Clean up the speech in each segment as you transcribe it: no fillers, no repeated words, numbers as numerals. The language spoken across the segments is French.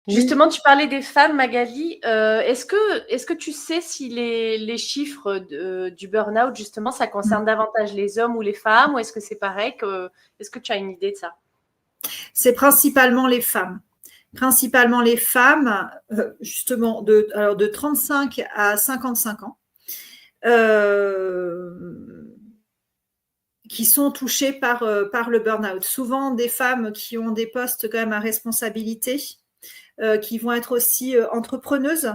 Oui. Justement, tu parlais des femmes, Magali. Est-ce que tu sais si les chiffres du burn-out, justement, ça concerne davantage les hommes ou les femmes, ou est-ce que c'est pareil est-ce que tu as une idée de ça? C'est principalement les femmes. Principalement les femmes, justement, de 35 à 55 ans, qui sont touchées par le burn-out. Souvent des femmes qui ont des postes quand même à responsabilité, qui vont être aussi entrepreneuses,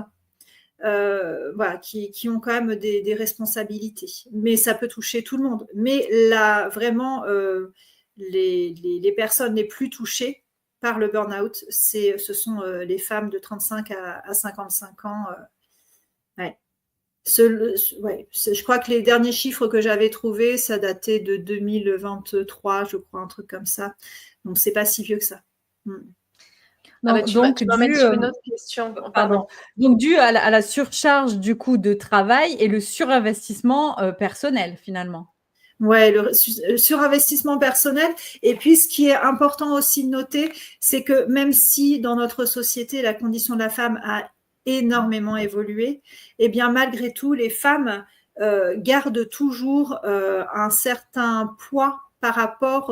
voilà, qui ont quand même des responsabilités. Mais ça peut toucher tout le monde. Mais là, vraiment, les personnes les plus touchées par le burn-out, ce sont les femmes de 35 à 55 ans. Ouais. Je crois que les derniers chiffres que j'avais trouvés, ça datait de 2023, je crois, un truc comme ça. Donc, c'est pas si vieux que ça. Tu m'emmènes sur une autre question. Pardon. Donc, dû à la surcharge du coup de travail et le surinvestissement personnel, finalement. Ouais, le surinvestissement personnel. Et puis, ce qui est important aussi de noter, c'est que même si dans notre société, la condition de la femme a énormément évolué, eh bien, malgré tout, les femmes gardent toujours un certain poids par rapport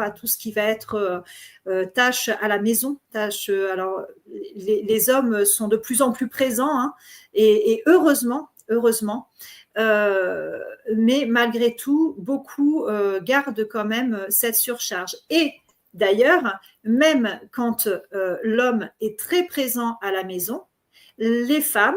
à tout ce qui va être tâches à la maison. Alors, les hommes sont de plus en plus présents, hein, et heureusement, mais malgré tout, beaucoup gardent quand même cette surcharge. Et d'ailleurs, même quand l'homme est très présent à la maison, les femmes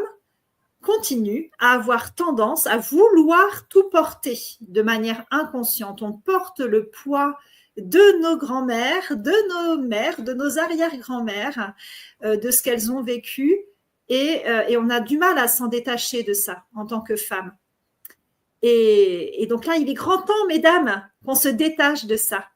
continuent à avoir tendance à vouloir tout porter de manière inconsciente. On porte le poids de nos grands-mères, de nos mères, de nos arrière-grand-mères, de ce qu'elles ont vécu, et on a du mal à s'en détacher de ça en tant que femme. Et donc là, il est grand temps, mesdames, qu'on se détache de ça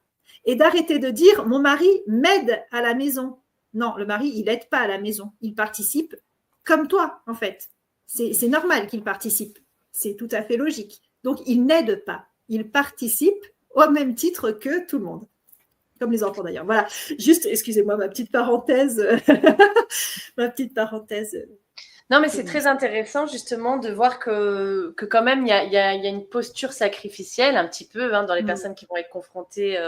et d'arrêter de dire « mon mari m'aide à la maison ». Non, le mari, il n'aide pas à la maison. Il participe comme toi, en fait. C'est normal qu'il participe. C'est tout à fait logique. Donc, il n'aide pas. Il participe au même titre que tout le monde. Comme les enfants, d'ailleurs. Voilà. Juste, excusez-moi, ma petite parenthèse. Ma petite parenthèse. Non, mais c'est très intéressant justement de voir que quand même, il y a une posture sacrificielle un petit peu dans les personnes qui vont être confrontées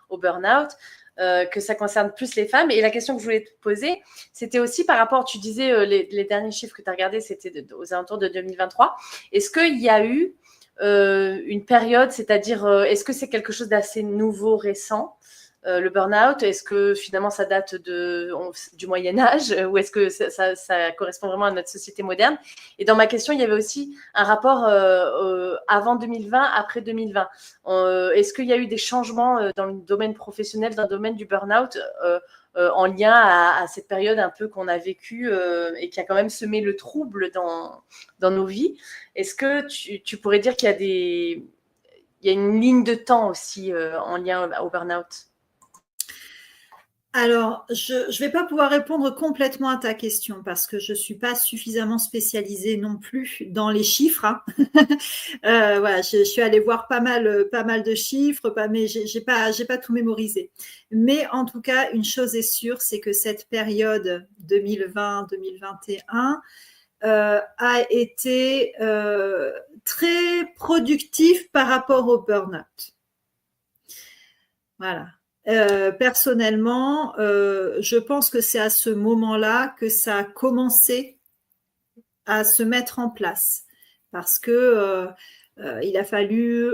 au burn-out, que ça concerne plus les femmes. Et la question que je voulais te poser, c'était aussi par rapport, tu disais, les derniers chiffres que tu as regardés, c'était aux alentours de 2023. Est-ce qu'il y a eu une période, c'est-à-dire, est-ce que c'est quelque chose d'assez nouveau, récent, le burn-out? Est-ce que finalement ça date du Moyen-Âge, ou est-ce que ça correspond vraiment à notre société moderne? Et dans ma question, il y avait aussi un rapport avant 2020, après 2020. Est-ce qu'il y a eu des changements dans le domaine professionnel, dans le domaine du burn-out, en lien à cette période un peu qu'on a vécue et qui a quand même semé le trouble dans nos vies? Est-ce que tu pourrais dire qu'il y a une ligne de temps aussi en lien au burn-out? Alors, je ne vais pas pouvoir répondre complètement à ta question parce que je ne suis pas suffisamment spécialisée non plus dans les chiffres. Hein. Voilà, je suis allée voir pas mal de chiffres, mais j'ai pas tout mémorisé. Mais en tout cas, une chose est sûre, c'est que cette période 2020-2021 a été très productive par rapport au burn-out. Voilà. Personnellement, je pense que c'est à ce moment-là que ça a commencé à se mettre en place parce que il a fallu,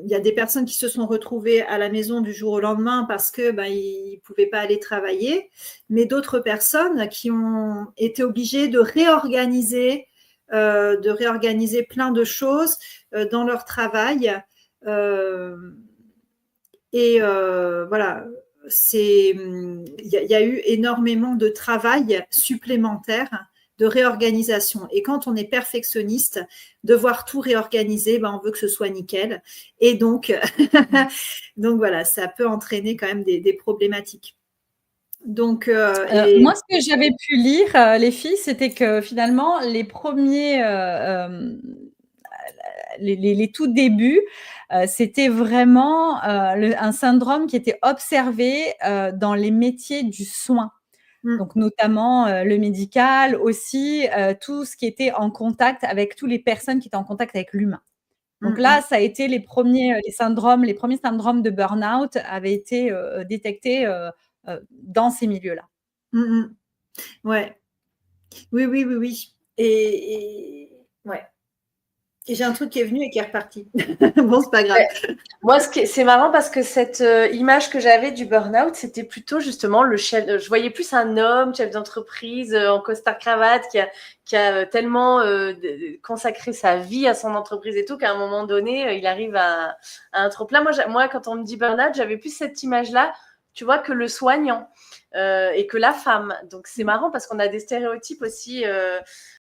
il y a des personnes qui se sont retrouvées à la maison du jour au lendemain parce que ils pouvaient pas aller travailler, mais d'autres personnes qui ont été obligées de réorganiser plein de choses dans leur travail. Et voilà, il y a eu énormément de travail supplémentaire, de réorganisation. Et quand on est perfectionniste, devoir tout réorganiser, on veut que ce soit nickel. Et donc, donc voilà, ça peut entraîner quand même des problématiques. Donc, moi, ce que j'avais pu lire, les filles, c'était que finalement, les premiers, les tout débuts, c'était vraiment un syndrome qui était observé dans les métiers du soin. Donc, notamment le médical, aussi tout ce qui était en contact avec toutes les personnes qui étaient en contact avec l'humain. Donc là, ça a été les premiers syndromes de burn-out avaient été détectés dans ces milieux-là. Ouais. Oui. Et ouais. Et j'ai un truc qui est venu et qui est reparti. Bon, c'est pas grave. Ouais. Moi, c'est marrant parce que cette image que j'avais du burn-out, c'était plutôt justement le chef. Je voyais plus un homme, chef d'entreprise, en costard-cravate, qui a tellement consacré sa vie à son entreprise et tout, qu'à un moment donné, il arrive à un trop-plein. Moi, quand on me dit burn-out, j'avais plus cette image-là, tu vois, que le soignant et que la femme. Donc, c'est marrant parce qu'on a des stéréotypes aussi.